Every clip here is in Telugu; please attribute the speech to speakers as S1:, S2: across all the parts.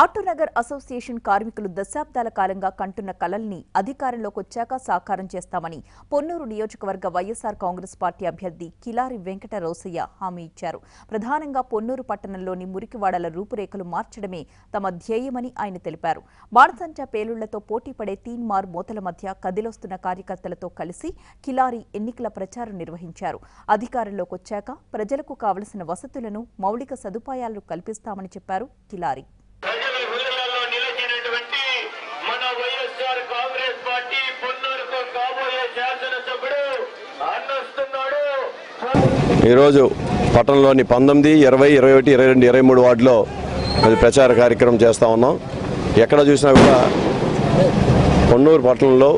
S1: ఆటోనగర్ అసోసియేషన్ కార్మికులు దశాబ్దాల కాలంగా కంటున్న కలల్ని అధికారంలోకి వచ్చాక సాకారం చేస్తామని పొన్నూరు నియోజకవర్గ వైఎస్ఆర్ కాంగ్రెస్ పార్టీ అభ్యర్థి కిలారి వెంకట రోసయ్య హామీ ఇచ్చారు. ప్రధానంగా పొన్నూరు పట్టణంలోని మురికివాడల రూపురేఖలు మార్చడమే తమ ధ్యేయమని ఆయన తెలిపారు. బాణసంచా పేలుళ్లతో పోటీపడే తీన్మార్ మోతల మధ్య కదిలొస్తున్న కార్యకర్తలతో కలిసి కిలారి ఎన్నికల ప్రచారం నిర్వహించారు. అధికారంలోకి వచ్చాక ప్రజలకు కావలసిన వసతులను, మౌలిక సదుపాయాలను కల్పిస్తామని చెప్పారు కిలారి.
S2: ఈరోజు పట్టణంలోని 19, 20, 21, 22, 23 వార్డులో ప్రచార కార్యక్రమం చేస్తూ ఉన్నాం. ఎక్కడ చూసినా కూడా పొన్నూరు పట్టణంలో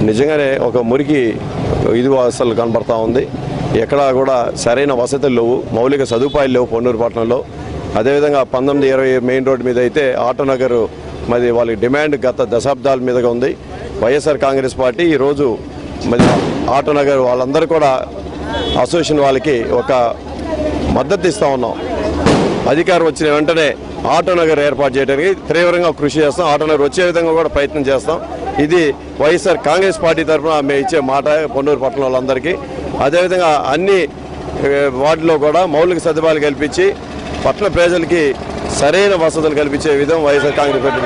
S2: నిజంగానే ఒక మురికి ఇది అసలు కనబడతా ఉంది. ఎక్కడా కూడా సరైన వసతులు లేవు, మౌలిక సదుపాయాలు లేవు పొన్నూరు పట్టణంలో. అదేవిధంగా 19, 20 మెయిన్ రోడ్డు మీద అయితే ఆటోనగర్ మరి వాళ్ళకి డిమాండ్ గత దశాబ్దాల మీదుగా ఉంది. వైఎస్ఆర్ కాంగ్రెస్ పార్టీ ఈరోజు మరి ఆటోనగర్ వాళ్ళందరూ కూడా అసోసియేషన్ వాళ్ళకి ఒక మద్దతు ఇస్తూ ఉన్నాం. అధికారం వచ్చిన వెంటనే ఆటోనగర్ ఏర్పాటు చేయడానికి తీవ్రంగా కృషి చేస్తాం. ఆటోనగర్ వచ్చే విధంగా కూడా ప్రయత్నం చేస్తాం. ఇది వైఎస్ఆర్ కాంగ్రెస్ పార్టీ తరఫున మేము ఇచ్చే మాట పొన్నూరు పట్టణ వాళ్ళందరికీ. అదేవిధంగా అన్ని వార్డులో కూడా మౌలిక సదుపాయాలు కల్పించి పట్టణ ప్రజలకి సరైన వసతులు కల్పించే విధం వైఎస్ఆర్ కాంగ్రెస్ పార్టీ